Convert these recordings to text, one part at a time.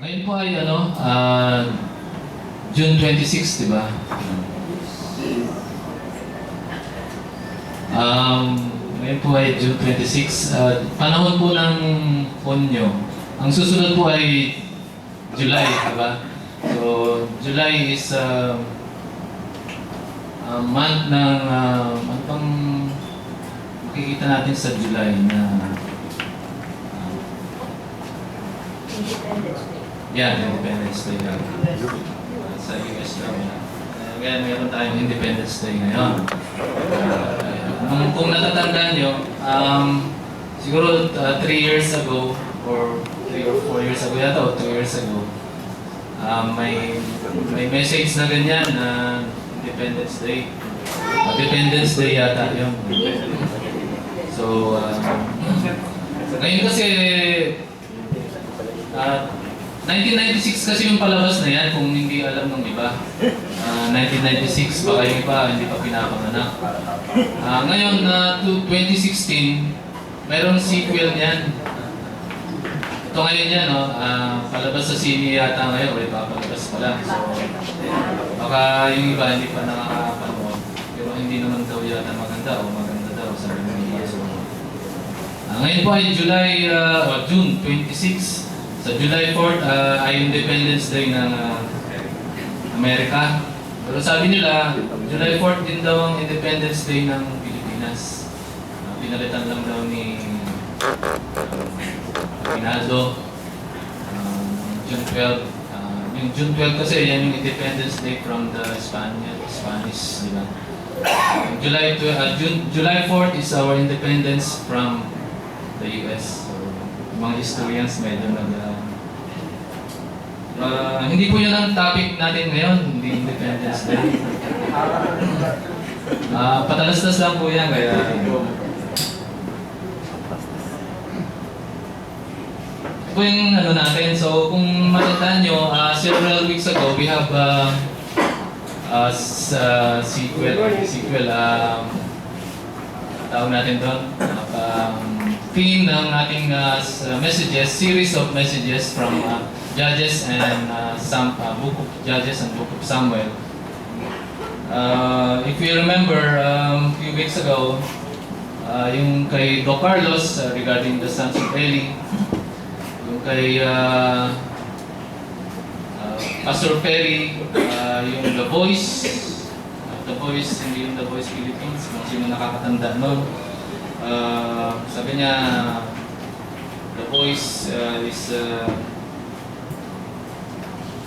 Ngayon po ay June 26, di ba? Ngayon po ay June 26. Panahon po ng ponyo. Ang susunod po ay July, di ba? So, July is month ng ano bang makikita natin sa July na Independence Day. Sa US lang. Kaya mayroon tayong Independence Day ngayon. Kung natatandaan nyo, siguro 3 years ago, or 3 or 4 years ago yata, o 2 years ago, may message na ganyan na Independence Day. Independence Day yata yun. So, ngayon kasi 1996 kasi yung palabas na yan, kung hindi alam ng iba. 1996, baka yung iba hindi pa pinapanganak. Ngayon, 2016, mayroong sequel niyan. Ito ngayon yan, palabas sa sine yata ngayon, o ipapalabas pala. So, baka yung iba hindi pa nakakapanood. Pero hindi naman daw yata maganda o maganda daw, sabi ng iba. So, ngayon po ay June 26. Sa July 4th ay Independence Day ng Amerika. Pero sabi nila, July 4th din daw ang Independence Day ng Pilipinas. Pinalitan lang daw ni Rinaldo. June 12. Yung June 12 kasi yan yung Independence Day from the Spanish, di ba? July 4th is our independence from the US. So, mga historians medyo hindi po yun ang topic natin ngayon, hindi Independence Day. Patalastas lang po yan, kaya ito po yung natin. So kung matandaan nyo, several weeks ago, we have sequel, tawag natin doon, theme ng ating messages, series of messages from Judges and Book of Judges and Book of Samuel. If you remember, a few weeks ago, yung kay Doc Carlos regarding the sons of Eli, yung kay Pastor Perry, yung The Voice, hindi yung The Voice Philippines, kung sino nakakatanda nun. Sabi niya, The Voice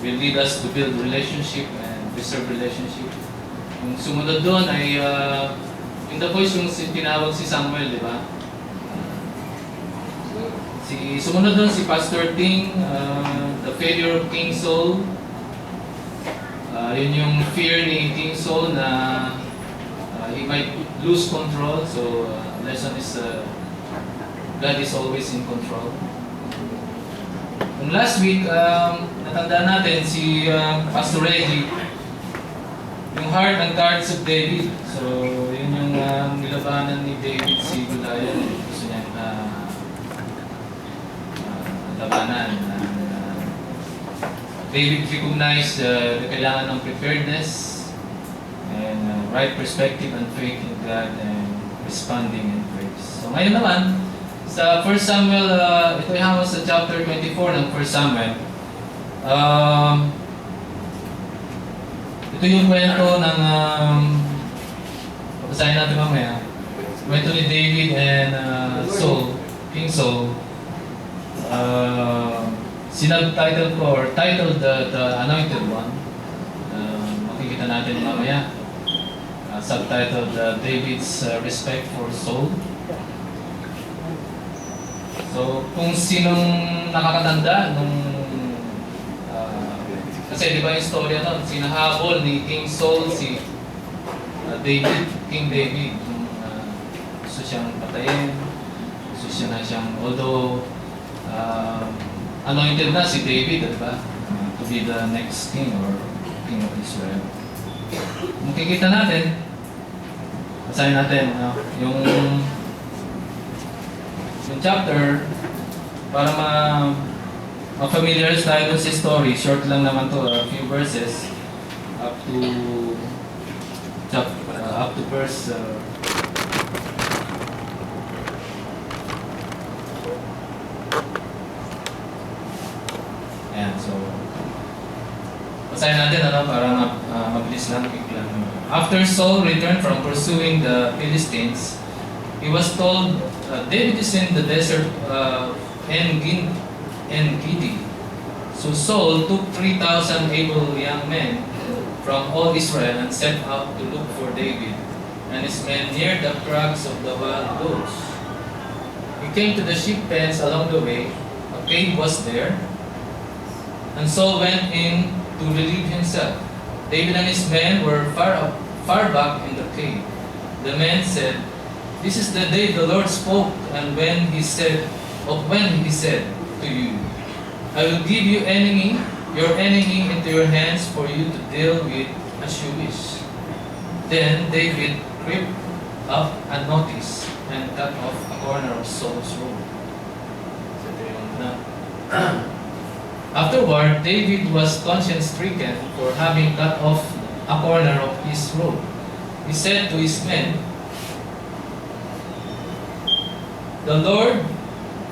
will lead us to build relationship and preserve relationship. Yung sumunod doon ay yung The Voice, yung tinawag si Samuel, di ba? Sumunod doon si Pastor Ting, the failure of King Saul. Yun yung fear ni King Saul na he might lose control. So lesson is God is always in control. Yung last week, natandaan natin si Pastor Reggie, yung heart and cards of David. So, yun yung nilabanan ni David si Goliath. Gusto niya labanan. David recognized the kailangan ng preparedness and right perspective and faith in God and responding in praise. So, ngayon naman, sa 1 Samuel, ito ay hanggang sa chapter 24 ng 1 Samuel. Ito yung kwento ng, basahin natin mamaya. Kwento ni David and Saul, King Saul. Sinubtitled ko, or titled the Anointed One. Makikita natin mamaya. Subtitled David's Respect for Saul. So, kung sinong nakakatanda nung kasi di ba yung storya nun, sinahabol ni King Saul si King David, gusto siyang patayin, gusto siya na siyang, although anointed na si David, di ba? To be the next king or king of Israel. Makikita natin, basahin natin, yung chapter para Familiar tayo dun sa story. Short lang naman to, a few verses. Up to verse ayan, so basahin natin para mabilis lang, quick lang. After Saul returned from pursuing the Philistines, he was told, David is in the desert En-Gedi. So Saul took 3,000 able young men from all Israel and set out to look for David and his men near the crags of the wild goats. He came to the sheep pens along the way. A cave was there, and Saul went in to relieve himself. David and his men were far back in the cave. The men said, "This is the day the Lord spoke, and when he said to you, I will give your enemy into your hands for you to deal with as you wish." Then David crept up unnoticed and cut off a corner of Saul's robe. Afterward, David was conscience-stricken for having cut off a corner of his robe. He said to his men, "The Lord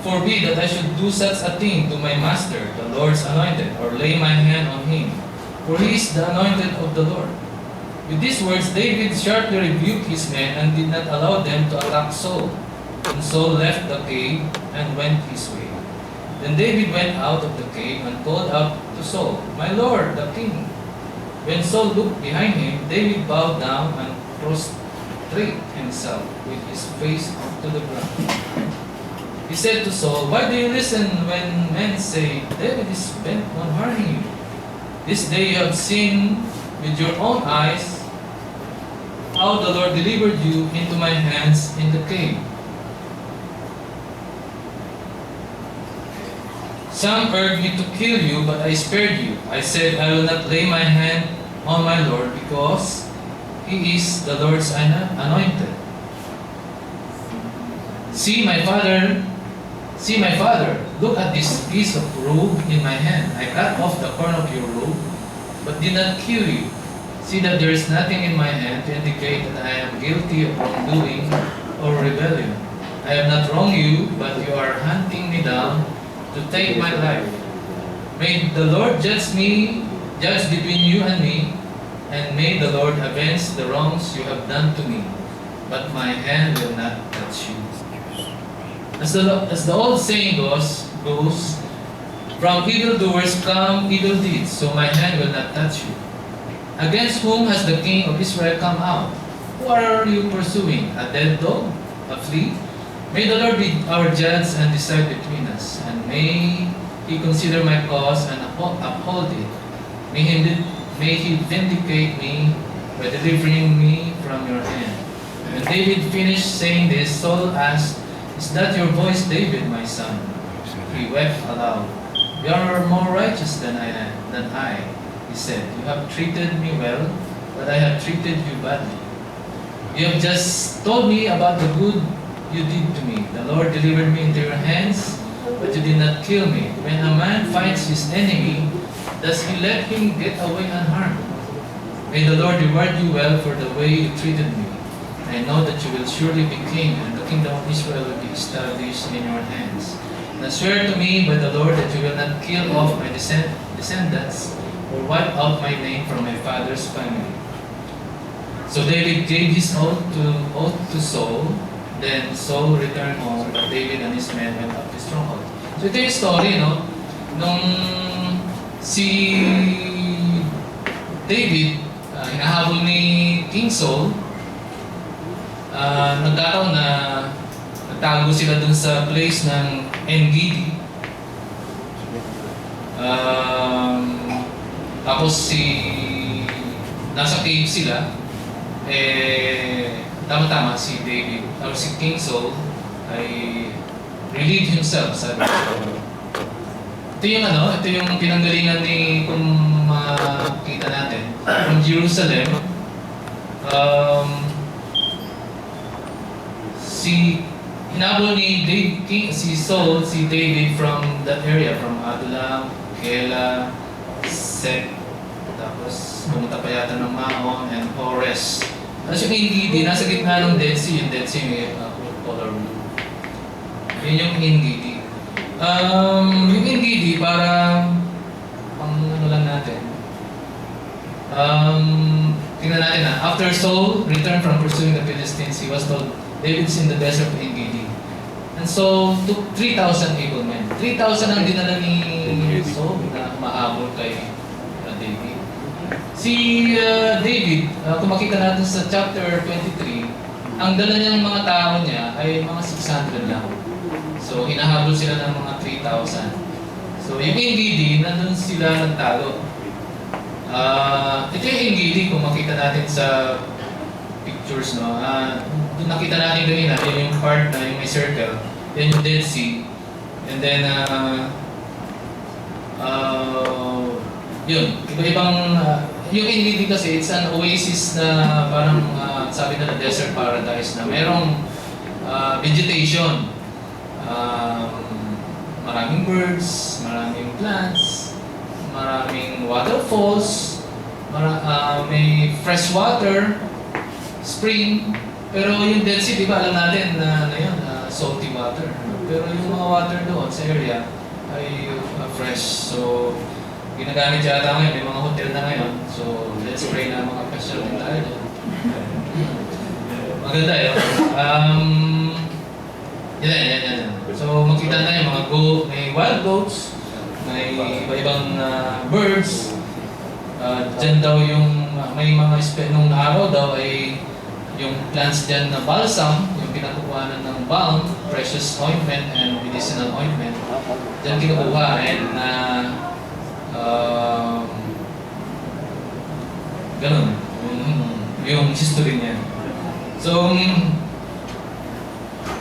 forbid that I should do such a thing to my master, the Lord's anointed, or lay my hand on him, for he is the anointed of the Lord." With these words, David sharply rebuked his men and did not allow them to attack Saul. And Saul left the cave and went his way. Then David went out of the cave and called out to Saul, "My lord, the king." When Saul looked behind him, David bowed down and prostrated himself with his face to the ground. He said to Saul, "Why do you listen when men say, 'David is bent on harming you'? This day you have seen with your own eyes how the Lord delivered you into my hands in the cave. Some urged me to kill you, but I spared you. I said, I will not lay my hand on my Lord, because he is the Lord's anointed. See, my father, look at this piece of robe in my hand. I cut off the corner of your robe, but did not kill you. See that there is nothing in my hand to indicate that I am guilty of wrongdoing or rebellion. I have not wronged you, but you are hunting me down to take my life. May the Lord judge between you and me, and may the Lord avenge the wrongs you have done to me, but my hand will not touch you." As the old saying goes, from evildoers come evil deeds, so my hand will not touch you. Against whom has the king of Israel come out? Who are you pursuing? A dead dog? A flea? May the Lord be our judge and decide between us, and may he consider my cause and uphold it. May he vindicate me by delivering me from your hand. When David finished saying this, Saul asked, "Is that your voice, David, my son?" He wept aloud. "You are more righteous than I am, he said. "You have treated me well, but I have treated you badly. You have just told me about the good you did to me. The Lord delivered me into your hands, but you did not kill me. When a man fights his enemy, does he let him get away unharmed? May the Lord reward you well for the way you treated me. I know that you will surely be king, and the kingdom of Israel will be established in your hands. Now swear to me by the Lord that you will not kill off my descendants or wipe out my name from my father's family." So David gave his oath to Saul. Then Saul returned home, but David and his men went up to stronghold. So ito yung story, no? Nung si David, hinahabol ni King Saul, nagkataon na nagtago sila dun sa place ng En-Gedi. Tapos nasa cave sila, tama-tama si David, or si King Saul, ay relieved himself, sabi ko. Ito yung pinanggalingan ni, kung makita natin, from Jerusalem, hinabol ni si Saul, si David from that area, from Adulam, Kela, Sek, tapos pumunta pa yata ng Maon and Ores. Tapos yung Engedi, nasa gitna ng Dead Sea, yung Dead Sea may color blue. Yun yung Engedi. Yung Engedi, parang, ano lang natin. Tingnan natin na. After Saul returned from pursuing the Philistines, he was told, David's in the desert of Engedi. And so, took 3,000 able men. 3,000 ang dinala ni Saul na mahabol kay David. Si David, kung makita natin sa chapter 23, ang dala niyang mga tao niya ay mga 600 lang. So, hinahabol sila ng mga 3,000. So, yung Engedi, nandun sila nagtalo. Ito yung Engedi, kung makita natin sa pictures, no? Doon nakita natin kanina, yun yung part na yung may circle, yan yung Dead Sea. And then, yun, iba-ibang, yung Engedi kasi, it's an oasis na parang, sabi na desert paradise na merong vegetation. Maraming birds, maraming plants, maraming waterfalls, may fresh water, spring. Pero yung Dead Sea, di ba alam natin na yun, salty water. Pero yung mga water doon sa area ay fresh. So, ginagamit yata ngayon, may mga hotel na ngayon. So, let's pray na mga special din tayo doon. Maganda yun. Yan. So, makita na yung mga may wild goats, may iba-ibang birds. Dyan daw yung, may mga nung araw daw ay yung plants dyan na balsam, yung pinakukuhanan ng balm, precious ointment, and medicinal ointment. Dyan kinukuha and ganun, yung history niya. So,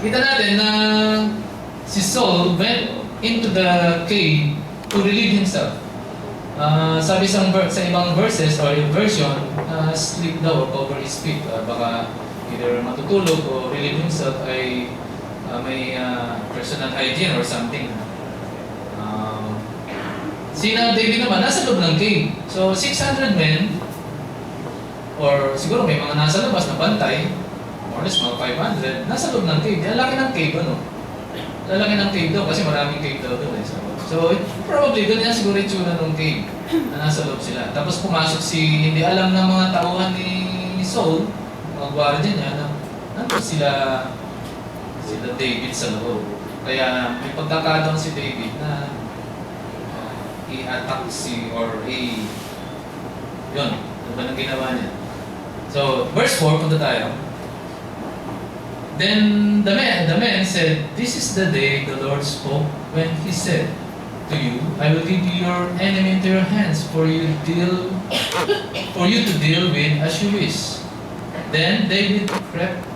kita natin na si Saul went into the cave to relieve himself. Sabi sa ibang verses or yung version, sleep daw or cover his feet. Baka either matutulog o relieve himself ay may personal hygiene or something. Sina David naman, nasa loob ng cave. So, 600 men, or siguro may mga nasa labas na bantay, more or less mga 500, nasa loob ng cave. Ang laki ng cave, ano? Ang laki ng cave daw kasi maraming cave daw doon. So, probably doon yan siguro itsura ng cave na nasa loob sila. Tapos pumasok hindi alam ng mga tauhan ni Saul, mga gwardiya niya, na nandun sila David sa loob. Kaya may pagkakataon si David na i-attack yun, ano ba nang ginawa niya? So, verse 4, punta tayo. Then the man said, "This is the day the Lord spoke when He said to you, I will give your enemy into your hands for you to deal with as you wish." Then David crept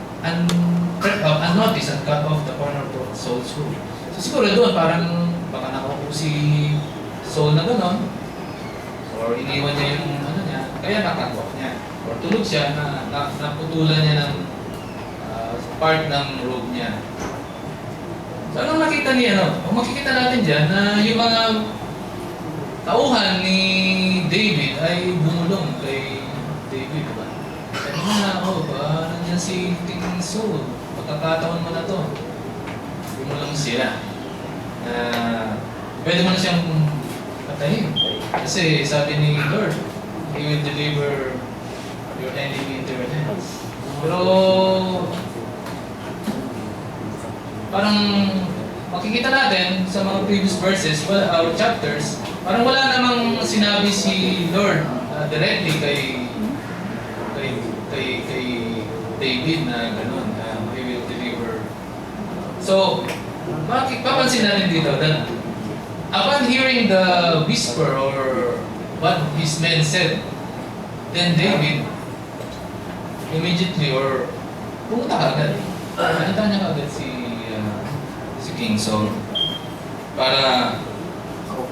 up unnoticed and cut off the corner of Saul's robe. So siguro doon parang baka nakuha si Saul na gano'n, or iniwan niya yung niya, kaya nakat off niya. Or tulog siya na naputulan niya ng part ng robe niya. So anong nakita niya, O makikita natin dyan na yung mga tauhan ni David ay bumulong kay David, diba? Kaya nandiyan si King Saul, pagkakataon mo na to. Bumulong sila. Pwede mo na siyang patayin. Kasi sabi ni Lord, He will deliver your enemy into your hands. Pero parang makikita natin sa mga previous verses, chapters, parang wala namang sinabi si Lord directly kay David na gano'n, He will deliver. So, papansin natin dito that upon hearing the whisper or what his men said, then David immediately or pumunta ka agad. Nakita niya agad si King Saul. Para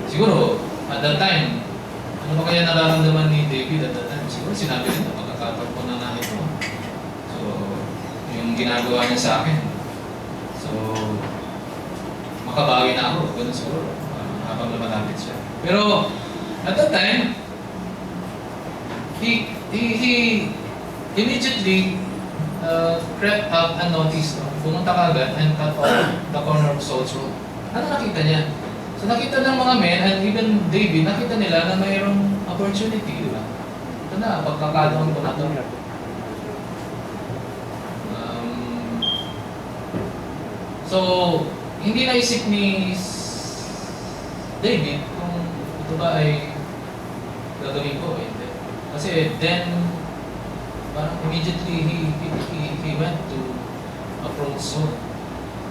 siguro at that time, ano ba kaya nararamdaman ni David at that time? Siguro sinabi rin na pagkakataon ko na ito. So, yung ginagawa niya sa akin. So, makabawi na ako, ganun siguro, habang lumalapit siya. Pero, at that time, he immediately crept up and noticed. Pumunta ka agad and cut off the corner of Saul's robe. Ano nakita niya? So nakita ng mga men and even David, nakita nila na mayroong opportunity, di ba? Ito na, pagkakataon ko na ito. So, hindi naisip ni David kung ito ba ay gagawin ko. Hindi. Kasi then, parang immediately he went to approach Saul.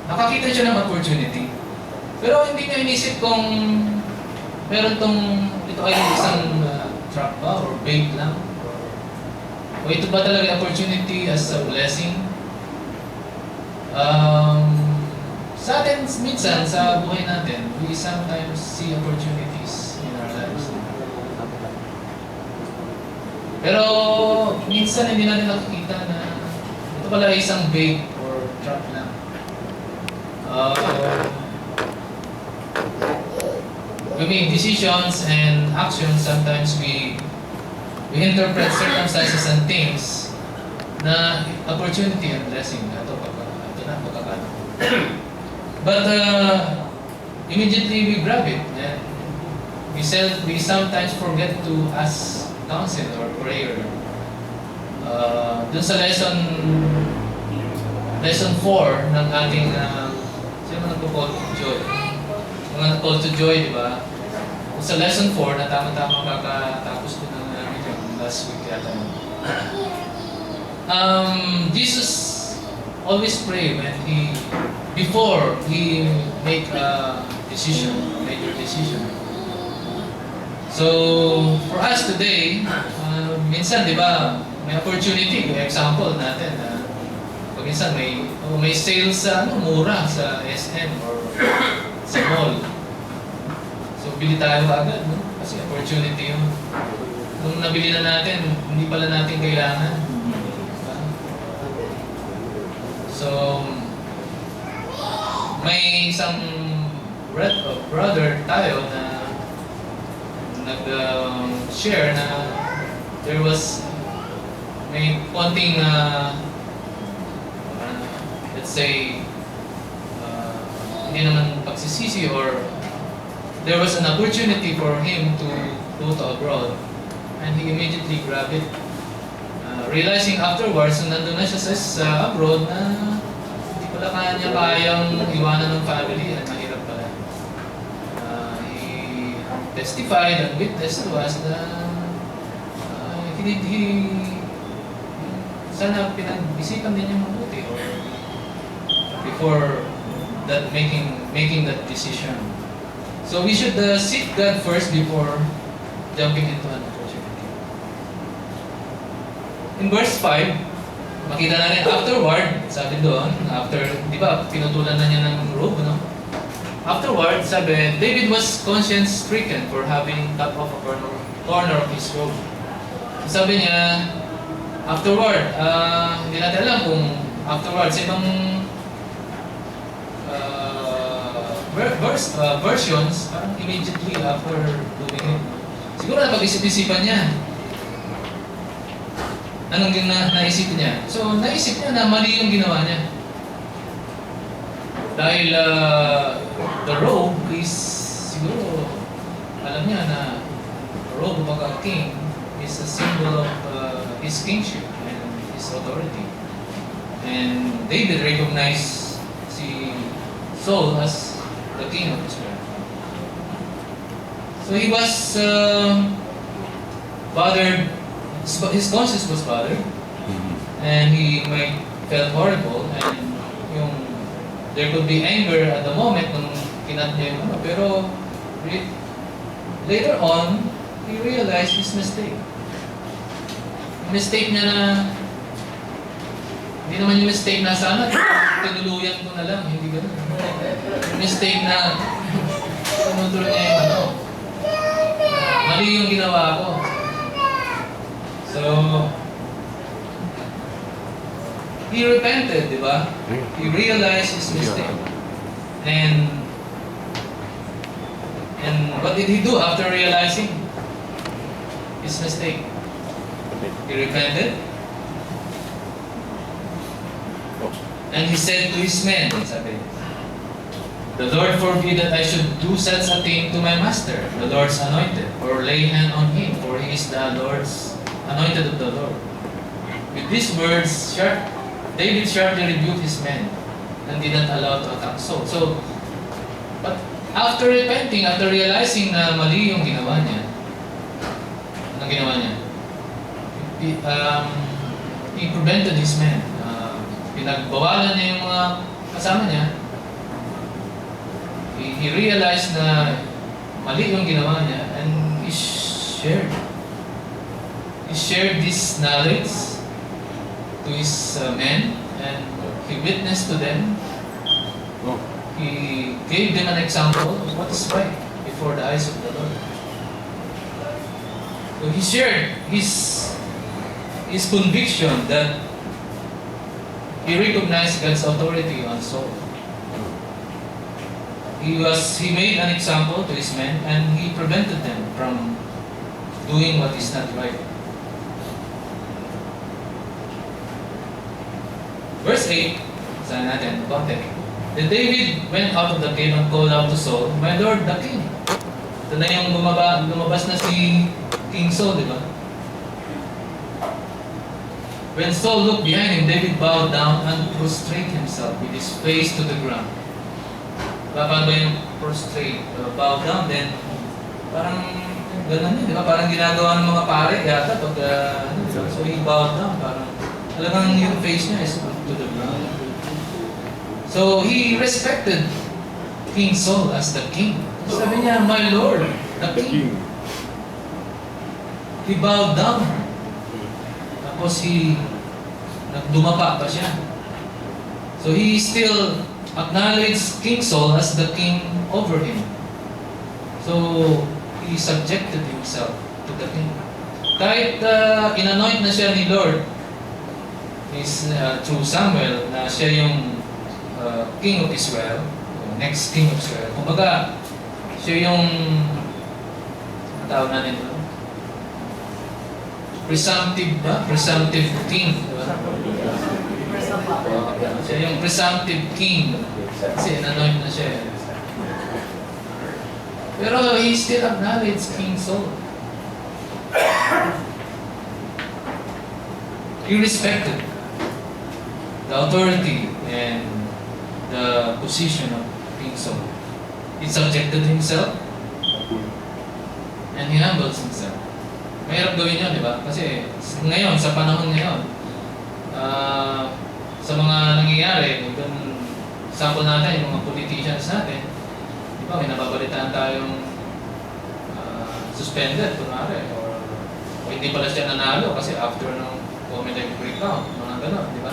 Nakakita siya ng opportunity. Pero hindi niya inisip kung meron ito ay isang trap ba or bait lang. O ito ba talaga opportunity as a blessing? Sa atin, minsan, sa buhay natin, we sometimes see opportunities in our lives. Pero minsan hindi natin nakikita na ito pala ay isang bait or trap lang. We make decisions and actions, sometimes we interpret circumstances and things na opportunity and blessing. Ito na, pagkakataon. But immediately we grab it and we sometimes forget to ask counsel or prayer. Dun sa lesson 4 ng ating sino man nagpo-call to joy? Mga call to joy, di ba? Sa lesson 4 na tama-tama kakatapos ko ng last week yata. Jesus always pray when before he make a decision, major decision. So for us today, minsan di ba may opportunity, example natin pag minsan may sale sa mura sa SM or sa mall. So bili tayo agad, no? Kasi opportunity yun. Nung nabili na natin, hindi pala natin kailangan. So may isang brother tayo na nag-share na there was may konting let's say hindi naman pagsisisi or there was an opportunity for him to go to abroad and he immediately grabbed it, realizing afterwards na nandun na siya sa abroad na wala kayang iwanan ng family at mahirap pala. He testified and witnessed to us na sana pinag-isipan din niya mabuti or before that making that decision. So we should seek God first before jumping into an opportunity. In verse 5, makita natin afterward, sabi doon, after, di ba, pinutulan na niya ng robe, no? Afterward, sabi, David was conscience-stricken for having cut off a corner of his robe. Sabi niya, afterward, hindi natin alam kung afterward, sa ibang versions, parang immediately after doing it. Siguro na pag-isip-isipan niya. Anong naisip niya? So, naisip niya na mali yung ginawa niya. Dahil the robe is, siguro, alam niya na the robe of a king is a symbol of his kingship and his authority. And David recognized si Saul as the king of Israel. So he was bothered. His conscience was bothered, and he might felt horrible, and there could be anger at the moment nung kinat niya yung pero later on, he realized his mistake. Yung mistake niya na, hindi naman yung mistake na sana, tinuluyan ko na lang, hindi gano'n. Yung mistake na, tinuturo niya yung mali yung ginawa ko. So, he he repented, di ba? He realized his mistake. And what did he do after realizing his mistake? He repented. And he said to his men, sabi, "The Lord forbid that I should do such a thing to my master, the Lord's anointed, or lay hand on him, for he is the Lord's anointed of the Lord." With these words, David sharply rebuked his men and did not allow to attack Saul. So, but after repenting, after realizing na mali yung ginawa niya, anong ginawa niya? He prevented his men. Pinagbawalan niya yung mga kasama niya. He realized na mali yung ginawa niya, and he shared this knowledge to his men, and he witnessed to them. He gave them an example of what is right before the eyes of the Lord. So he shared his conviction that he recognized God's authority on Saul. He made an example to his men, and he prevented them from doing what is not right. Verse 8, sabi natin, context. Then David went out of the cave and called out to Saul, "My Lord, the king." Ito na yung lumabas na si King Saul, di ba? When Saul looked behind him, David bowed down and prostrated himself with his face to the ground. Paano ba yung prostrate? Bow down, then parang gano'n yun, di ba? Parang ginagawa ng mga pare yata pag so he bowed down, parang talagang yung face niya is to the ground. So he respected King Saul as the king. Sabi niya, "My Lord, the king." He bowed down. Tapos nagdumapa pa siya. So he still acknowledged King Saul as the king over him. So he subjected himself to the king. Kahit inanoint na siya ni Lord through Samuel na siya yung king of Israel, next king of Israel. Kumbaga, siya yung tawag natin ito? Presumptive king. Diba? Siya yung presumptive king. Kasi inanoint na siya. Pero he still acknowledged King Saul. He respected the authority and the position of King Saul. He subjected himself and he humbles himself. Mahirap gawin yun, di ba? Kasi ngayon, sa panahon ngayon, sa mga nangyayari, yung sample natin, yung mga politicians natin, di ba, may nababalitaan tayong suspended, kunwari, o hindi pala siya nanalo kasi after ng comedy recount, mga gano'n, di ba?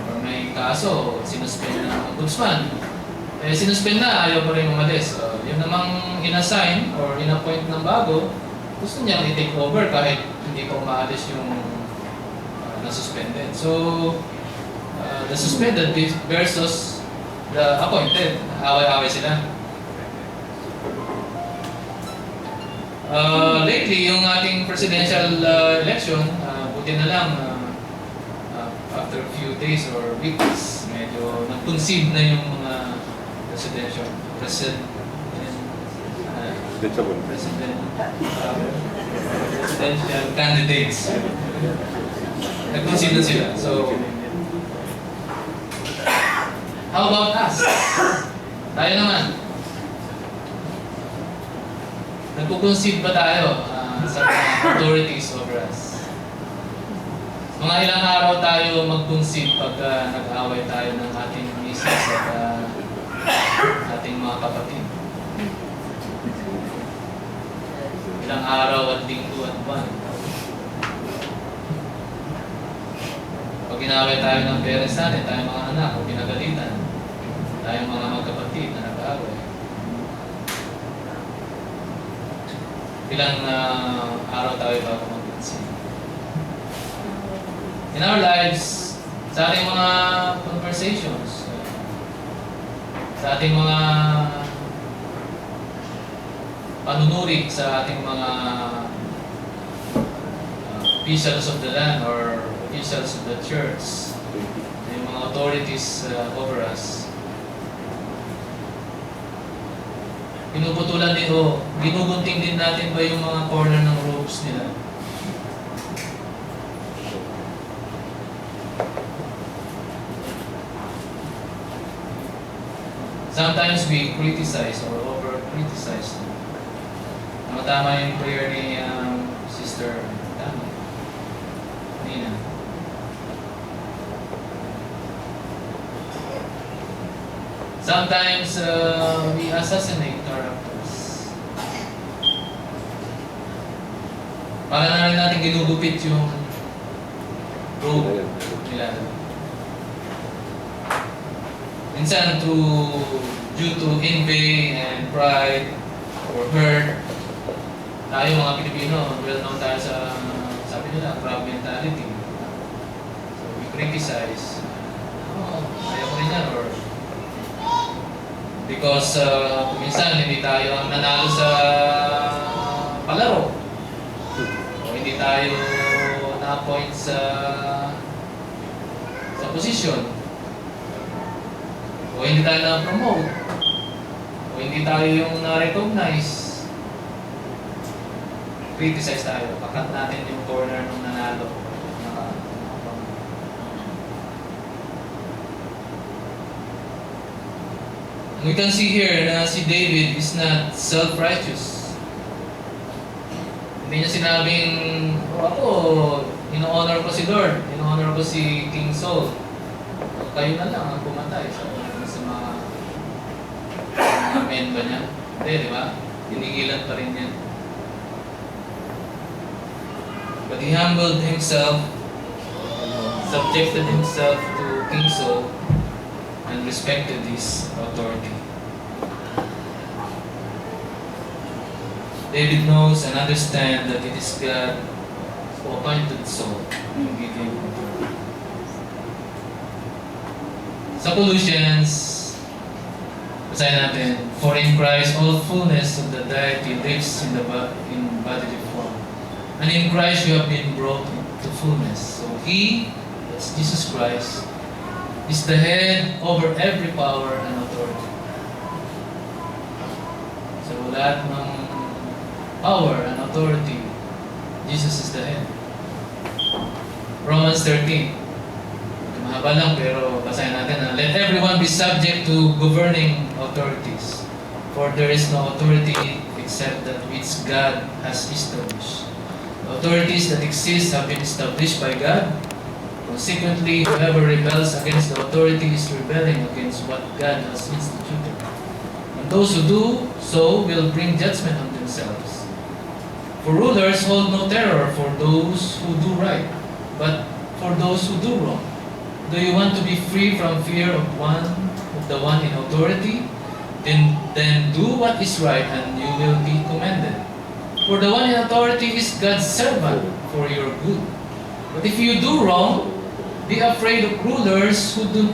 Or may kaso, sinuspend ng ombudsman. Sinuspend na, ayaw pa rin umalis. Yun namang inassign or inappoint ng bago, gusto niyang i-take over kahit hindi pa umaalis yung na-suspended. So, the suspended versus the appointed, away-away sila. Lately, yung ating presidential election, buti na lang, after a few days or weeks, medyo nag-concede na yung mga presidential candidates. Nag-concede na sila. So, how about us? Tayo naman. Nagko-concede ba tayo sa mga authorities over us? Mga ilang araw tayo mag-concede pag nag-away tayo ng ating misis at ating mga kapatid. Ilang araw at linggo at buwan. Pag ginaway tayo ng parents natin, tayong mga anak, o pinagalitan, tayong mga magkapatid na nag-away. Ilang araw tayo bago mag-concede. In our lives, sa ating mga conversations, sa ating mga panunurik sa ating mga officials of the land or officials of the church, yung mga authorities over us. Pinuputulan din o ginugunting din natin ba yung mga corner ng ropes nila? Sometimes we criticize or over-criticize. Tama yung prayer ni Sister Nina. Sometimes we assassinate characters. Para na rin natin ginugupit yung robe nila. Minsan due to envy and pride or hurt, tayo mga Pilipino, well known tayo sa, sabi nila, crab mentality. So we criticize. Ayaw ko rin yan, or because minsan hindi tayo ang nanalo sa palaro. O hindi tayo na-appoint sa position. O hindi tayo na-promote. O hindi tayo yung na-recognize. Criticize tayo. Pakat natin yung corner ng nanalo. We can see here na si David is not self-righteous. Hindi niya sinabing, ako, ino-honor ko si Lord, ino-honor ko si King Saul. Kayo na lang ang pumatay sa mga men ba niya? Hindi, di ba? Tinigilan pa rin yan. But he humbled himself, subjected himself to King Saul, and respected his authority. David knows and understands that it is God who appointed Saul and gave him authority. Sa Colossians, basahin natin, for in Christ all fullness of the deity lives in bodily form. And in Christ you have been brought to fullness. So He, that's Jesus Christ, is the head over every power and authority. So lahat ng power and authority, Jesus is the head. Romans 13. Mahaba lang pero basahin natin na, let everyone be subject to governing authorities, for there is no authority except that which God has established. The authorities that exist have been established by God. Consequently, whoever rebels against the authority is rebelling against what God has instituted. And those who do so will bring judgment on themselves. For rulers hold no terror for those who do right, but for those who do wrong. Do you want to be free from fear of the one in authority? Then do what is right and you will be commended. For the one in authority is God's servant for your good. But if you do wrong, be afraid of rulers do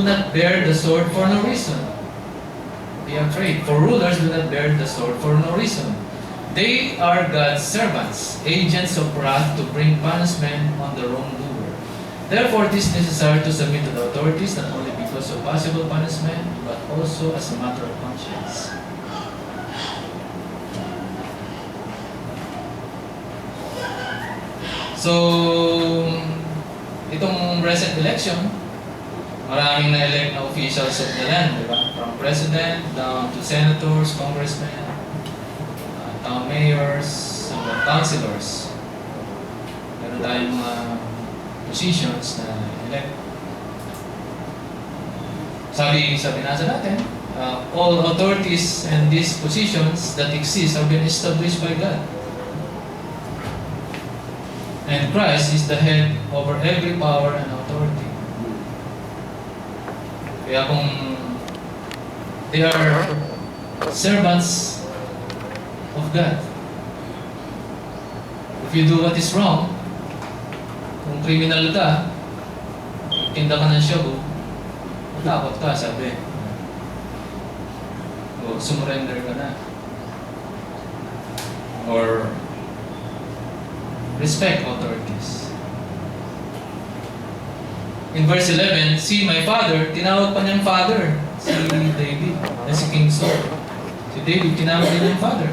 not bear the sword for no reason. Be afraid, for rulers do not bear the sword for no reason. They are God's servants, agents of wrath to bring punishment on the wrongdoer. Therefore, it is necessary to submit to the authorities not only because of possible punishment, but also as a matter of conscience. So, itong recent election, maraming na-elect na officials of the land, di ba? From president down to senators, congressmen, town mayors, councilors. Meron tayong mga positions na elect. Sabi nasa natin, all authorities and these positions that exist have been established by God. And Christ is the head over every power and authority. Kaya kung they are servants of God, if you do what is wrong, Kung criminal ka, tinda ka ng shabu, matakot ka, sabi. O sumurrender ka na. Or respect authorities. In verse 11, see my father, tinawag pa niyang father, si David, si King Saul. Si David, tinawag din niyang father.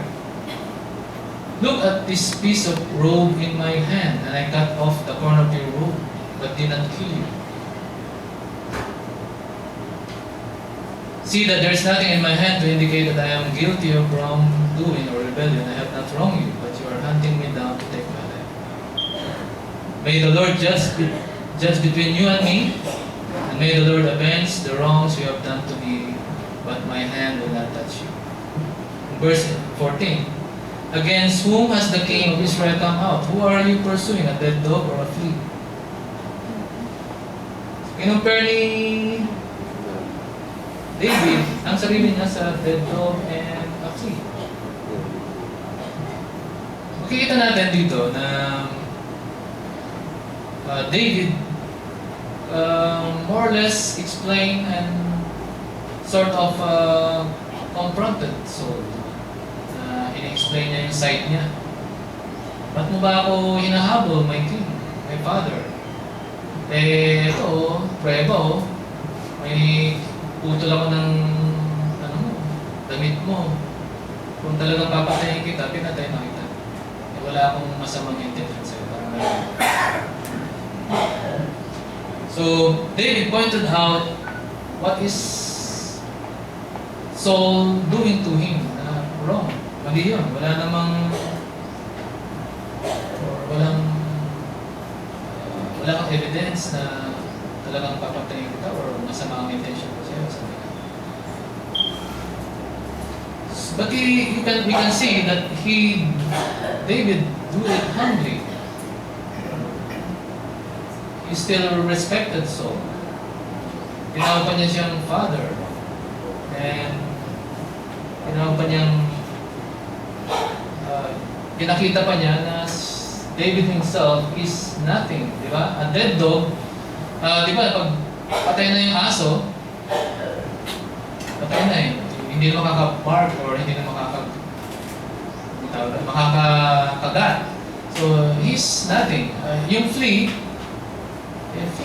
Look at this piece of robe in my hand, and I cut off the corner of your robe, but did not kill you. See that there is nothing in my hand to indicate that I am guilty of wrongdoing or rebellion. I have not wronged you, but you are hunting me down to take my life. May the Lord judge between you and me, and may the Lord avenge the wrongs you have done to me, but my hand will not touch you. Verse 14. Against whom has the king of Israel come out? Who are you pursuing, a dead dog or a flea? Kinumpare ni David ang sarili niya sa dead dog and a flea. Makikita natin dito na David more or less explained and sort of confronted Saul. In-explain niya yung side niya. Ba't mo ba ako hinahabol, my king, my father? Eh, ito, prueba oh. May putol ako ng damit mo. Kung talagang papatayin kita, pinatay na kita. Eh, wala akong masamang intention sa'yo. Parang so, David pointed out what is Saul doing to him na wrong. Mali yun. Wala namang kang evidence na talagang papatayin kita or masama ang intention ko sa'yo. But we can see that David do it humbly. He still respected Saul. Tinawag pa niya siyang father. And tinawag pa niyang pinakita pa niya na David himself is nothing, di ba? A dead dog, di ba, pag patay na yung aso, patay na eh. Hindi na makaka-bark or hindi na makakagat. So, he's nothing. Yung flea,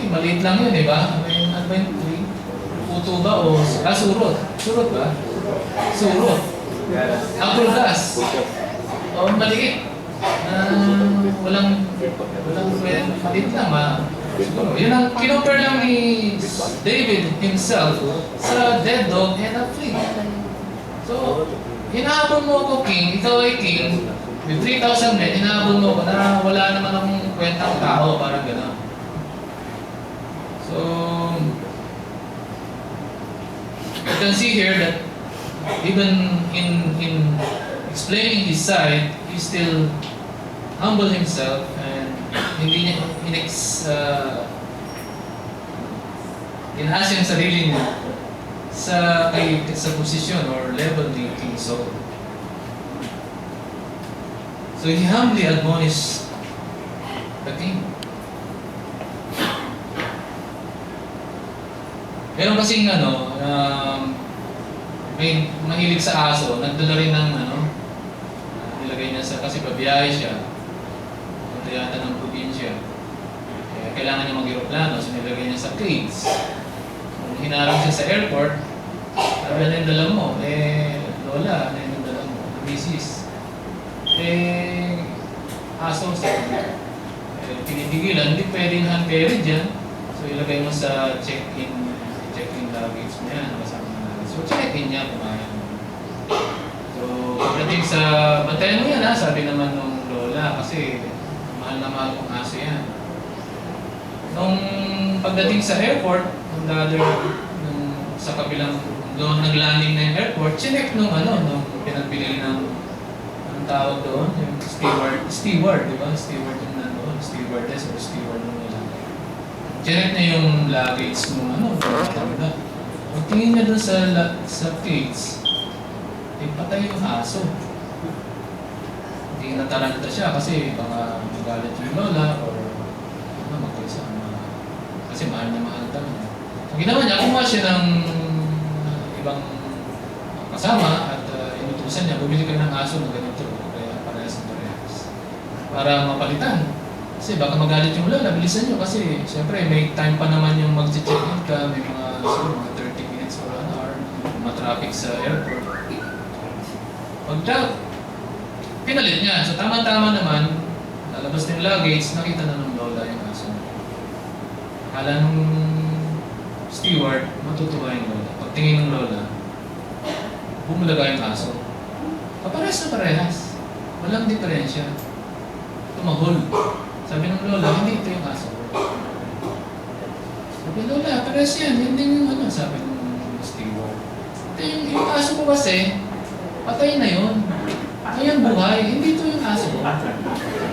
maliit lang yun, di ba? Ano ba yung flea? Puto ba o surot? Surot ba? Surot. Ang pulgas. O, maliit. Walang maliit lang, siguro. Yun ang kinumpare lang ni David himself sa dead dog and a flea. So, hinahabol mo ako, king, ikaw ay king, with 3,000 men, hinahabol mo ako na wala naman akong kwentang tao, parang gano'n. So, you can see here that even in explaining his side, he still humble himself and hindi niya inaas yung sarili niya sa posisyon or level ni King Saul. So he humbly admonished the king. Meron kasing may mahilig sa aso, nagdala rin ng nilagay niya kasi pabiyahe siya. Punta yata ng probinsya. Kailangan niya mag-aeroplano, so nilagay niya sa cage. Kung hinarang siya sa airport, sabi na yung dala mo, lola, ano yung dala mo, misis. Aso sa pinipigilan, hindi pwedeng hand-carry dyan. So ilagay mo sa check-in luggage mo yan, kasama na luggage. So check-in niya, kumain. So pagdating sa, bantayan mo yan ha, sabi naman nung lola, kasi mahal na mahal kong aso yan. Nung pagdating sa airport, sa kabilang, doon nag-landing na yung airport, chinek nung pinagbili ng tawag doon, yung steward, di ba? Steward yung nandoon, stewardess or steward nung nilagay. Chinek na yung luggage mo, pagtingin niya doon sa cage, patay yung aso. Hindi nataranta siya kasi baka magalit yung lola or Kasi mahal na mahal daw niya. Ang ginawa niya, kumuha siya ng ibang kasama at inutusan niya, bumili ka ng aso na ganito, kaya parehas na parehas. Para mapalitan. Kasi baka magalit yung lola, bilisan nyo kasi siyempre may time pa naman yung mag-check-in ka, may mga, mga 30 minutes or an hour, mga traffic sa airport. Pagka pinalit niya, so tama-tama naman, lalabas na yung luggage, nakita na ng lola yung aso. Akala nung steward, matutuwa yung lola. Pagtingin ng lola, bumulaga yung aso. Parehas na parehas. Walang diferensya. Tumahol. Sabi ng lola, hindi ito yung aso. Sabi lola, parehas yan. Hindi yung ano, sabi ng steward. Ito yung aso ko kasi, patay na yun. Ngayon buhay, hindi ito yung aso ko.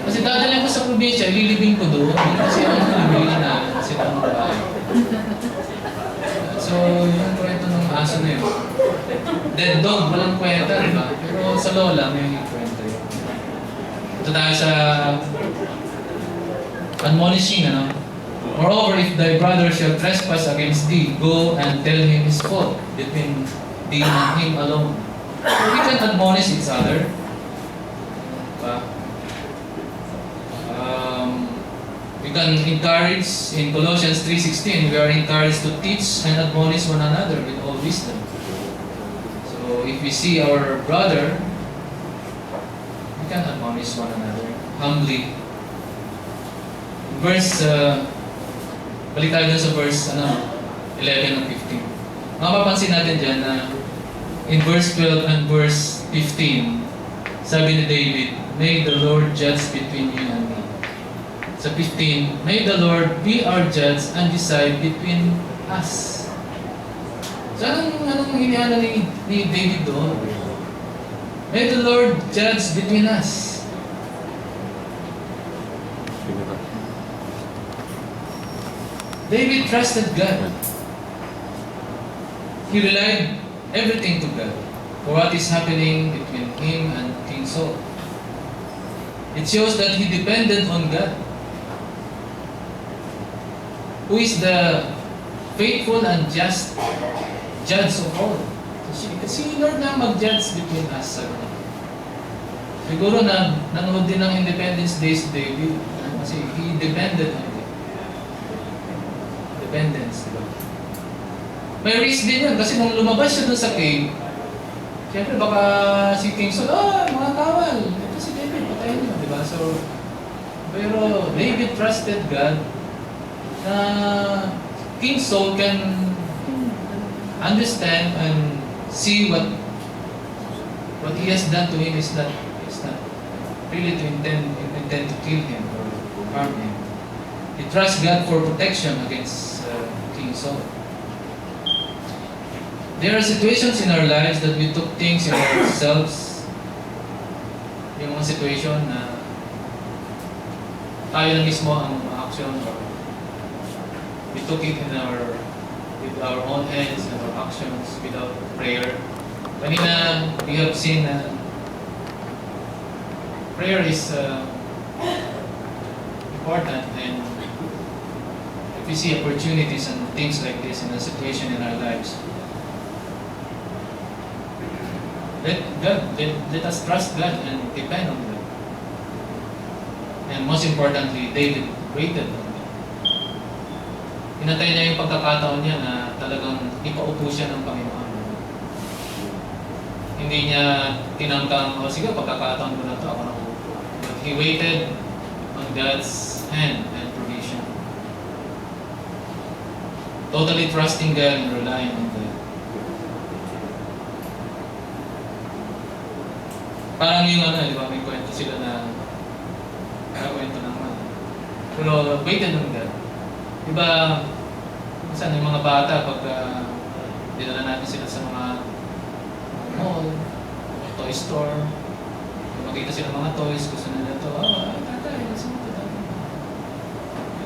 Kasi dadalhin ko sa probinsya, ililibing ko doon. Kasi ang nalibing na sila ng bahay. So, yung kwento ng aso na yun. Dead dog, walang kwenta, diba? Pero sa lola, may kwento yun. Ito tayo sa admonishing, ano? Moreover, if thy brother shall trespass against thee, go and tell him his fault between thee and him alone. So we can admonish each other. We can encourage, in Colossians 3:16, we are encouraged to teach and admonish one another with all wisdom. So if we see our brother, we can admonish one another humbly. Verse, balik tayo sa verse 11 and 15. Mapapansin natin dyan na in verse 12 and verse 15, sabi ni David, may the Lord judge between you and me. Sa 15, may the Lord be our judge and decide between us. So anong hinihala ni David doon? May the Lord judge between us. David trusted God. He relied everything to God for what is happening between him and King Saul. It shows that he depended on God, who is the faithful and just judge of all. So, si Lord na mag-judge between us. Siguro na nanood din ng Independence Day si David kasi he depended on God. Dependence, diba? May risk din yun kasi nung lumabas siya dun sa cave, siyempre baka si King Saul, mga kawal, ito si David, patayin niyo, diba? So, pero David trusted God na King Saul can understand and see what he has done to him is not really to intend to kill him or harm him. He trusts God for protection against King Saul. There are situations in our lives that we took things in ourselves. Yung mga situation na tayo na mismo ang action or we took it with our own hands and our actions without prayer. Kanina, we have seen prayer is important, and if we see opportunities and things like this in a situation in our lives, let us trust God and depend on God. And most importantly, David waited on God. Hinantay niya yung pagkakataon niya na talagang ipaupo siya ng Panginoon. Hindi niya tinangkang, sige, pagkakataon ko na ito, ako na uupo. But he waited on God's hand and provision. Totally trusting God and relying on God. Parang yung di ba, may kwento sila na kwento naman. Pero waited on God. Diba, minsan yung mga bata, pag dinala natin sila sa mga mall, toy store, makita sila mga toys, gusto nila ito, tatay, gusto mo ito.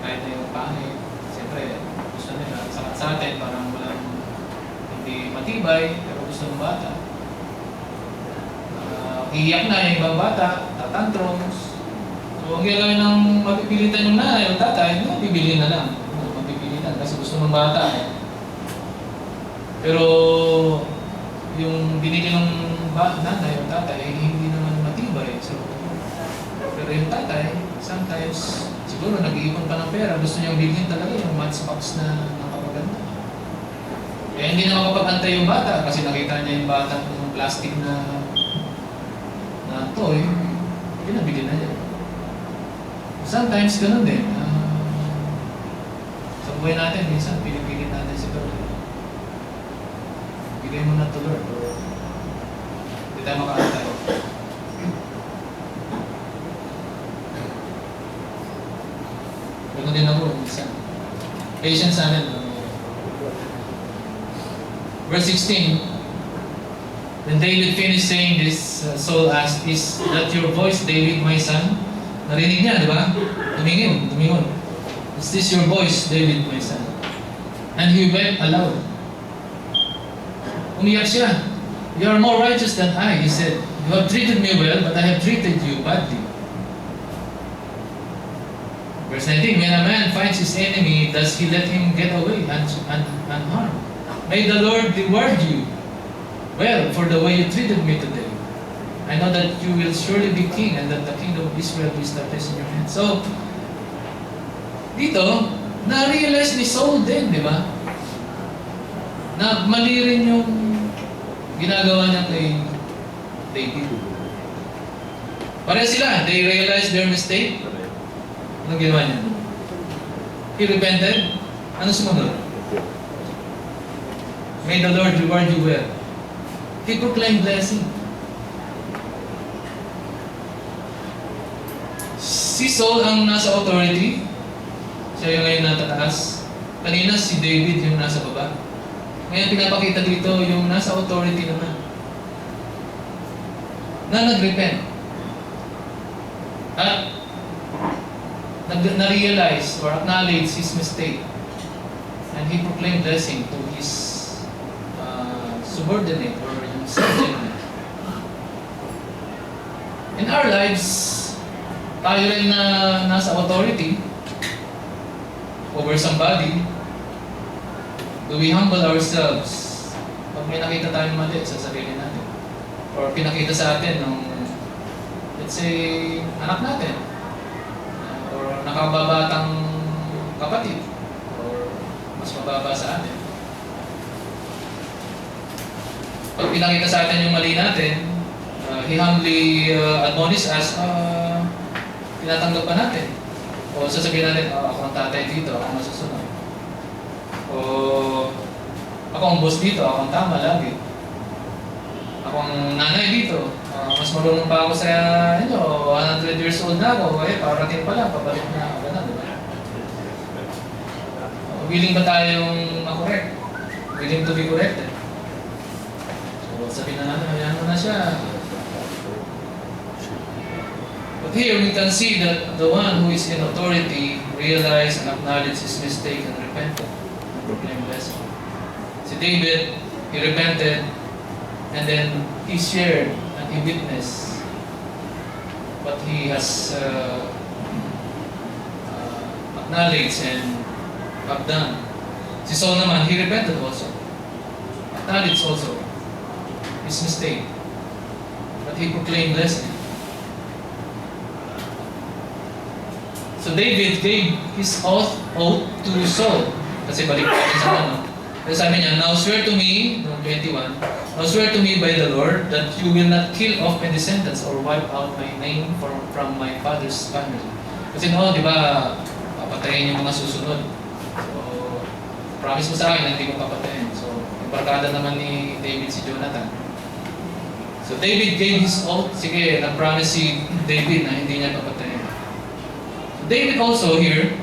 Kahit na yung pangit, siyempre, gusto nila. Sa atin, parang walang hindi matibay, pero gusto ng bata. Iiyak na yung ibang bata, tatantrums. So, ang gagawin ng mapipilitan yung nanay o tatay, bibili na lang. Mapipilitan. kasi gusto ng bata eh. Pero yung binili ng nanay o tatay eh, hindi naman matibay. So, pero yung tatay, sometimes siguro nag-iipon pa ng pera, gusto niyang bilhin talaga yung matchbox na nakapaganda. Eh hindi na makapag-antay yung bata kasi nakita niya yung bata ng plastic na toy, pinabili na niya. Sometimes ganun din. Sa buhay natin, minsan pinipilit natin si Lord. Bigay mo na to Lord. Hindi tayo makaantay. Ganun din ako, minsan. Patience namin. Verse 16. When David finished saying this, Saul asked, "Is that your voice, David, my son?" Narinig niya, di ba? Tumingon. "Is this your voice, David, my son?" And he wept aloud. Umiyak siya. "You are more righteous than I," he said. "You have treated me well, but I have treated you badly." Verse 19, when a man finds his enemy, does he let him get away unharmed? May the Lord reward you well for the way you treated me today. I know that you will surely be king and that the kingdom of Israel will be established in your hands. So, dito, na-realize ni Saul din, di ba? Na mali rin yung ginagawa niya kay David. Pareha sila, they realized their mistake. Anong ginawa niya? He repented. Ano sumunod? May the Lord reward you well. He proclaimed blessing. Si Saul ang nasa authority. Siya yung ngayon natataas. Kanina si David yung nasa baba. Ngayon pinapakita dito yung nasa authority naman. Na nag-repent. At na-realize or acknowledge his mistake. And he proclaimed blessing to his subordinate or yung subject. In our lives, tayo rin na nasa authority over somebody, do we humble ourselves pag may nakita tayong mali sa sarili natin? Or pinakita sa atin ng, let's say, anak natin, or nakababatang kapatid, or mas mababa sa atin. Pag pinakita sa atin yung mali natin, he humbly admonish us, tinatanggap pa natin. O sasabihin natin, ako ang tatay dito, ako ang masusunod. O ako ang boss dito, ako ang tama lagi. Ako ang nanay dito, mas marunong pa ako sa 100 years old na ako, parating pa lang, pabalik na ako na, di ba? Willing ba tayong makorek? Willing to be corrected? Sabihin na natin, hayaan mo na siya. But here we can see that the one who is in authority realized and acknowledged his mistake and repented and proclaimed blessing. Si David, he repented and then he shared and he witnessed what he has acknowledged and have done. Si Saul naman, he repented also. Acknowledged also his mistake, but he proclaimed blessing. So David gave his oath to Saul. Kasi balik natin sa ano. Kasi sabi niya, "Now swear to me," noong 21, "Now swear to me by the Lord that you will not kill off my descendants or wipe out my name from my father's family." Kasi noon, di ba, papatayin yung mga susunod. So, promise mo sa akin na hindi mo papatayin. So, yung barkada naman ni David si Jonathan. So David gave his oath. Sige, nag-promise si David na hindi niya papatayin. David also here,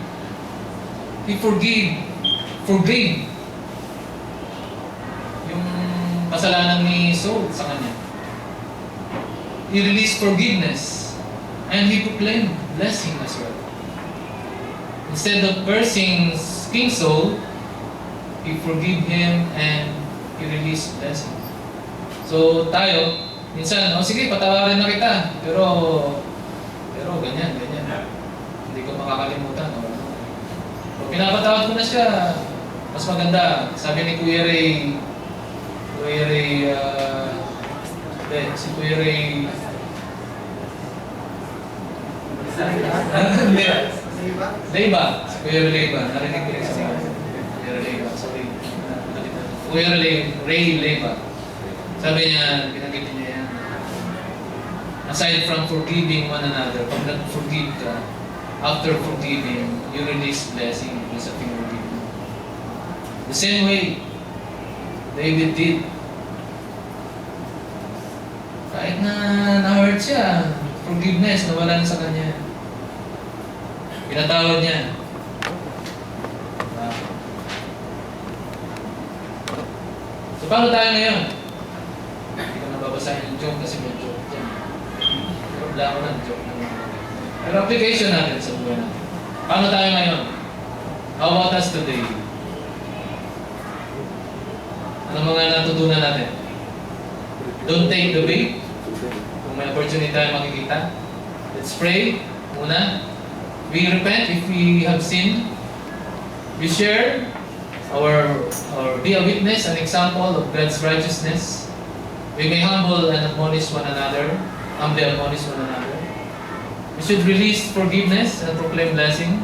he forgave yung kasalanan ni Saul sa kanya. He released forgiveness and he proclaimed blessing as well. Instead of cursing King Saul, he forgave him and he released blessing. So tayo, minsan, sige, patawarin na kita, pero ganyan. Hindi ko makakalimutan. O pinapatawad ko na siya, Mas maganda, sabi ni Kuya Ray, si Kuya Ray, Leiba, si Kuya Ray Leiba, narinig ko rin sa mga. Kuya Ray Leiba, sorry. Kuya Ray Leiba. Sabi niya, pinagkitin niya yan. Aside from forgiving one another, pag nag-forgive ka, after forgiving, you release blessing sa forgiving. The same way, David did. Kahit na na-hurt siya, forgiveness, nawala na sa kanya. Pinatawad niya. So, paano tayo ngayon? Hindi ko nababasahin yung joke kasi may joke dyan. Wala ko ng joke. Pero application natin sa buhay natin. Paano tayo ngayon? How about us today? Ano mga natutunan natin? Don't take the bait. Kung may opportunity tayo makikita. Let's pray. Una, we repent if we have sinned. We share be a witness, an example of God's righteousness. We may humble and admonish one another. Humbly admonish one another. We should release forgiveness and proclaim blessing.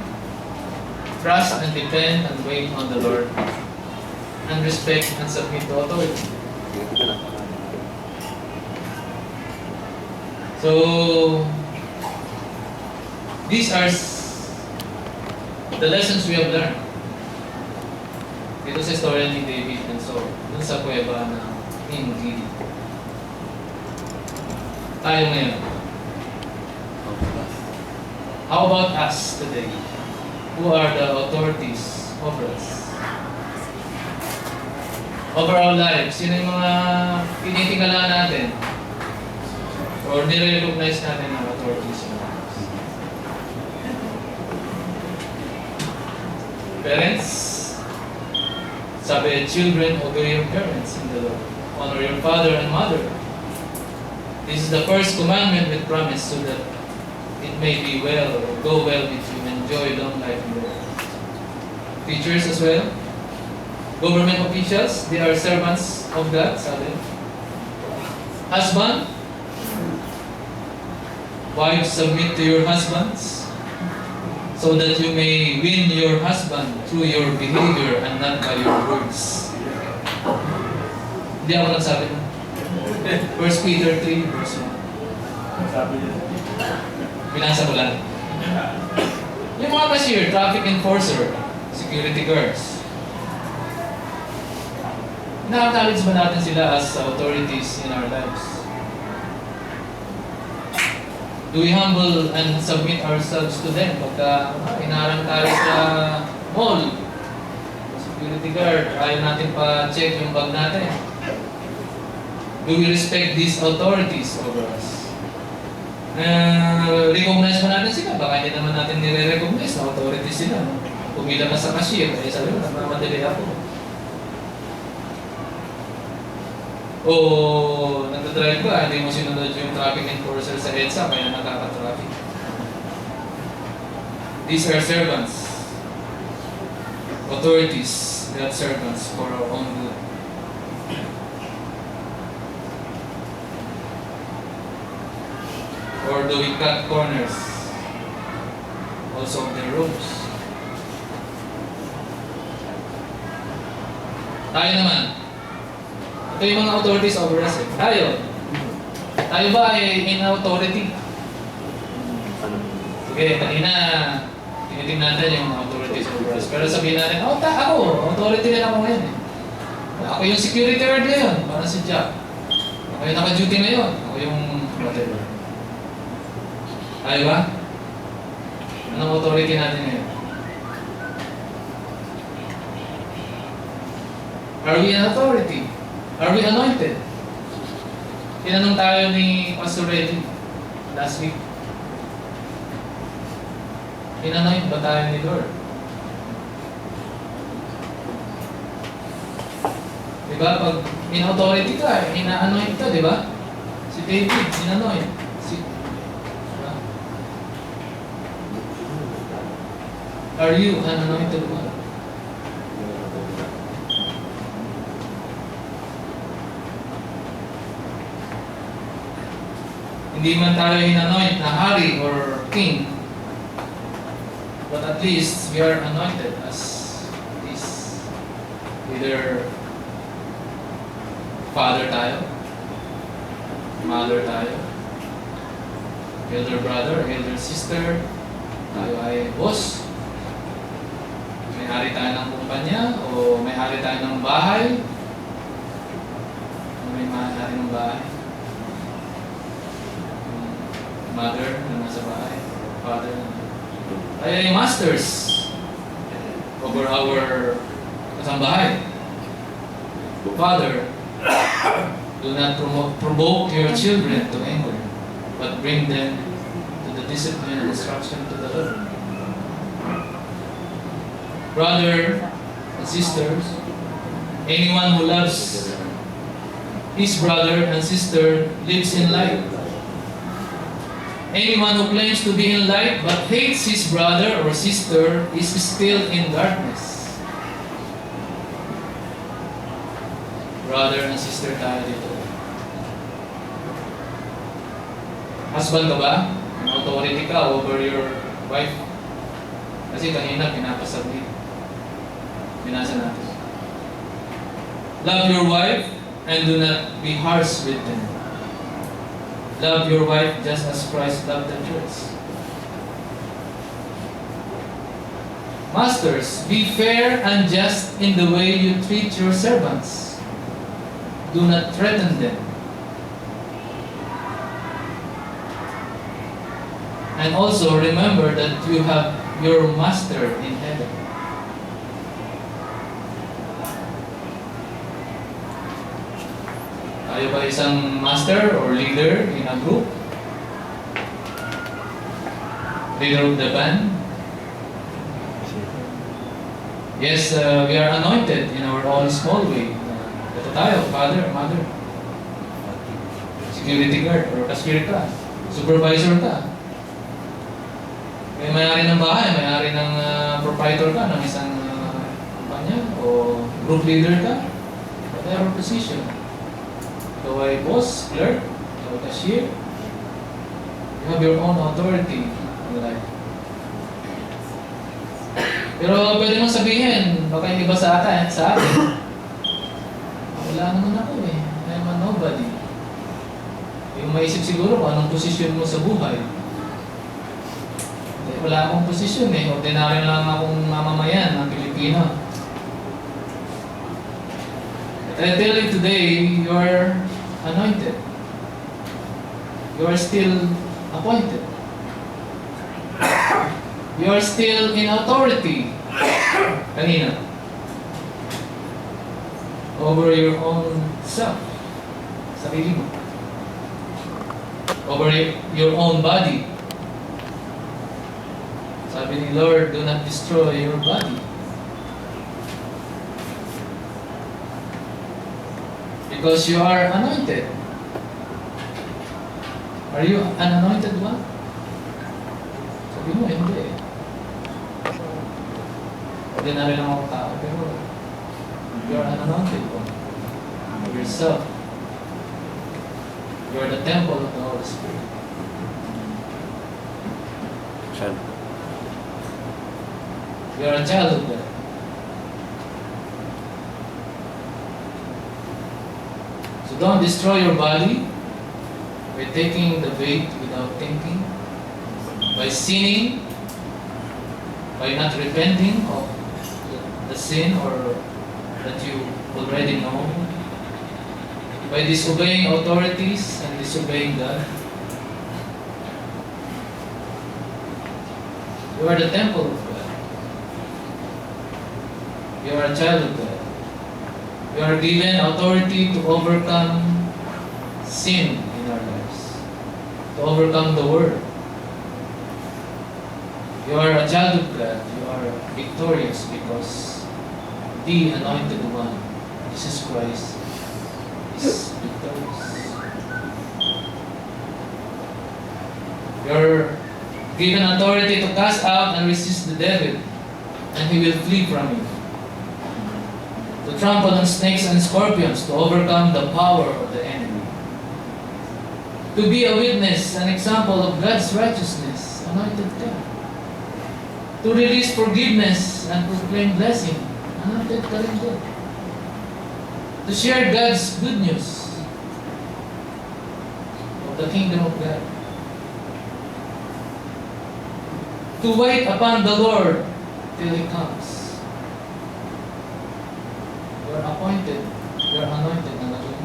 Trust and depend and wait on the Lord. And respect and submit to authority. So, these are the lessons we have learned. Dito sa story ni David and Saul, dun sa kuweba na hindi. Tayo ngayon. How about us today? Who are the authorities over us? Over our lives, sino yung mga tinitingala natin or nire-recognize natin ang authorities in our lives? Parents, sabi, children, obey your parents in the Lord. Honor your father and mother. This is the first commandment with promise so that it may be well or go well with you and enjoy long life in the world. Teachers as well. Government officials, they are servants of God, sabi. Husband, wives, submit to your husbands so that you may win your husband through your behavior and not by your words. Hindi ako nagsabi na. 1 Peter 3, verse 1. Binasa ko lang. Yung mga cashier, traffic enforcer, security guards, na-acknowledge ba natin sila as authorities in our lives? Do we humble and submit ourselves to them? Pagka inaarang tayo sa mall, security guard, ayaw natin pa-check yung bag natin. Do we respect these authorities over us? Recognize ba natin sila? Baka hindi naman natin nire-recognize na authorities sila. Pumila ka sa cashier, ay sabi mo, nagmamadali ako. O nagdadrive ka, hindi mo sinunod yung traffic enforcer sa EDSA, kaya nakaka-traffic. These are servants, authorities, God servants for our own good. Or do we cut corners also of their rooms? Tayo naman. Ito yung mga authorities over us. Tayo ba ay in authority? Sige, kanina tinitingnan natin yung authorities over us. Pero sabihin natin, ako, authority din ako ngayon. Ako yung security guard ngayon, parang si Jack. Ako yung naka-duty ngayon. Ako yung whatever. Tayo ba? Anong authority natin ngayon? Are we an authority? Are we anointed? Tinanong tayo ni Pastor Reggie last week. Inanoint ba tayo ni Lord? Diba? Pag in-authority ka, ina-anoint ka, diba? Si David, in-anoint. Are you an anointed one? Hindi man tayo in-anoint na hari or king, but at least we are anointed as is. Either father tayo, mother tayo, elder brother, elder sister, tayo ay boss, may-ari tayo ng kumpanya, o may-ari tayo ng bahay, o may may-ari ng bahay, mother na nasa bahay, father na tayo ay masters over our kasambahay. Father, do not provoke your children to anger, but bring them to the discipline and instruction to the Lord. Brother and sisters, anyone who loves his brother and sister lives in light. Anyone who claims to be in light but hates his brother or sister is still in darkness. Brother and sister tayo dito. Husband ka ba? May authority ka over your wife? Kasi kanina pinapasabit. Binasa natin. Love your wife and do not be harsh with them. Love your wife just as Christ loved the church. Masters, be fair and just in the way you treat your servants. Do not threaten them. And also remember that you have your master in heaven. Tayo ba isang master or leader in a group? Leader of the band? Yes, we are anointed in our own small way. Ito tayo, father, mother. Security guard or cashier ka. Supervisor ka. May-ari ng bahay, may-ari ng proprietor ka ng isang kumpanya o group leader ka. Whatever position. Ikaw ay boss, clerk, ikaw ay cashier. You have your own authority in life. Pero pwede mong sabihin, baka yung iba sa atin, wala naman ako eh. I'm a nobody. Yung maisip siguro kung anong posisyon mo sa buhay. Wala akong posisyon eh. Ordinary lang akong mamamayan ng Pilipino. But I tell you today, you are anointed. You are still appointed. You are still in authority. Kanina. Over your own self. Sarili mo. Over your own body. Sabi ni Lord, do not destroy your body. Because you are anointed. Are you an anointed one? Sabi mo, hindi. Ordinary lang ako tao, pero you are an anointed one. Yourself. You are the temple of the Holy Spirit. You are a child of God. So don't destroy your body by taking the bait without thinking, by sinning, by not repenting of the sin or that you already know, by disobeying authorities and disobeying God. You are the temple of God. You are a child of God. You are given authority to overcome sin in our lives, to overcome the world. You are a child of God. You are victorious because the Anointed One, Jesus Christ, is victorious. You are given authority to cast out and resist the devil, and he will flee from you. To trample on snakes and scorpions, to overcome the power of the enemy. To be a witness, an example of God's righteousness, anointed ka. To release forgiveness and proclaim blessing, anointed ka rin din. To share God's good news of the kingdom of God. To wait upon the Lord till He comes. You are appointed, you are anointed na naging.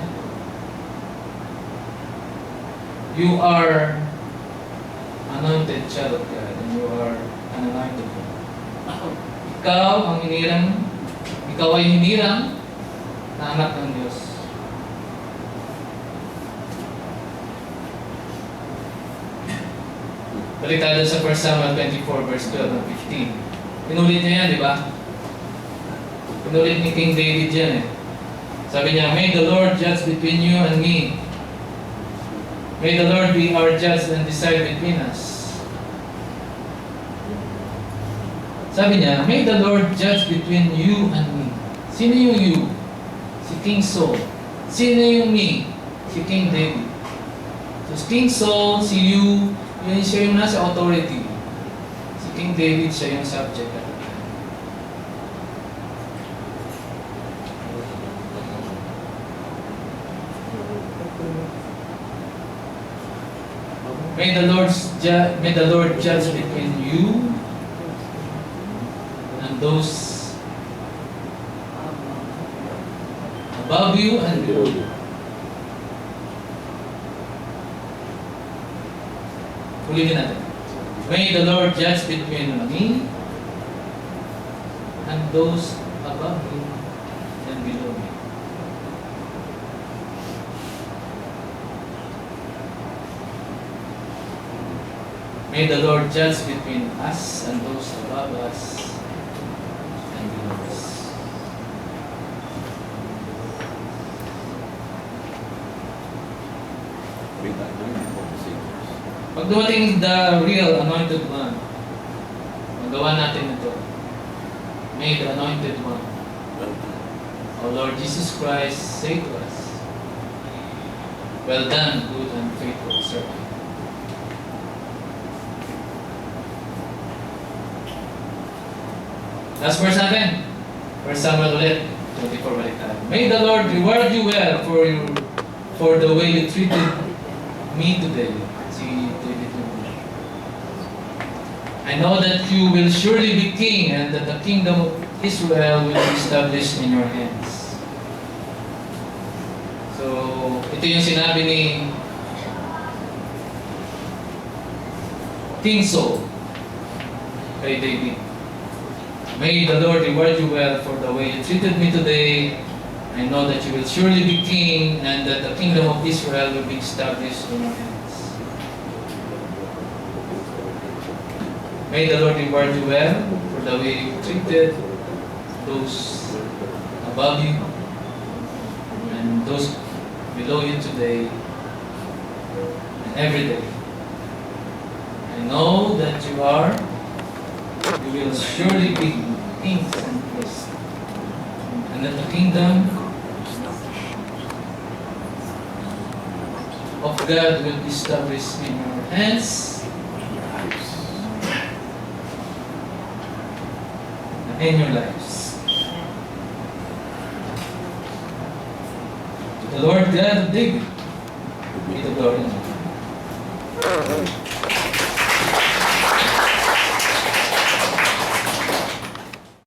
You are anointed child of God and you are an anointed one. Ikaw ang hinirang, ikaw ay hinirang na anak ng Diyos. Balik tayo sa 1 Samuel 24 verse 12 and 15. Pinulit niya yan, di ba? Pinulit ni King David yan eh. Sabi niya, may the Lord judge between you and me. May the Lord be our judge and decide between us. Sabi niya, may the Lord judge between you and me. Sino yung you? Si King Saul. Sino yung me? Si King David. So si King Saul, si you, yun siya yung nasa authority. Si King David, siya yung subject. May the Lord judge between you and those above you and below you. Ulitin natin. May the Lord judge between me and those above me and below me. May the Lord judge between us and those above us and below us. Pag dumating the real anointed one, magawa natin ito. May the anointed one, our Lord Jesus Christ, say to us, well done, good and faithful servant. Last verse natin. 1 Samuel ulit. 24 balik tayo. May the Lord reward you well for the way you treated me today. Si David yung I know that you will surely be king and that the kingdom of Israel will be established in your hands. So, ito yung sinabi ni King Saul kay David. May the Lord reward you well for the way you treated me today. I know that you will surely be king and that the kingdom of Israel will be established in your hands. May the Lord reward you well for the way you treated those above you and those below you today and every day. I know that you will surely be kings and priests, and that the kingdom of God will be established in your hands and in your lives. To the Lord God of David be the glory.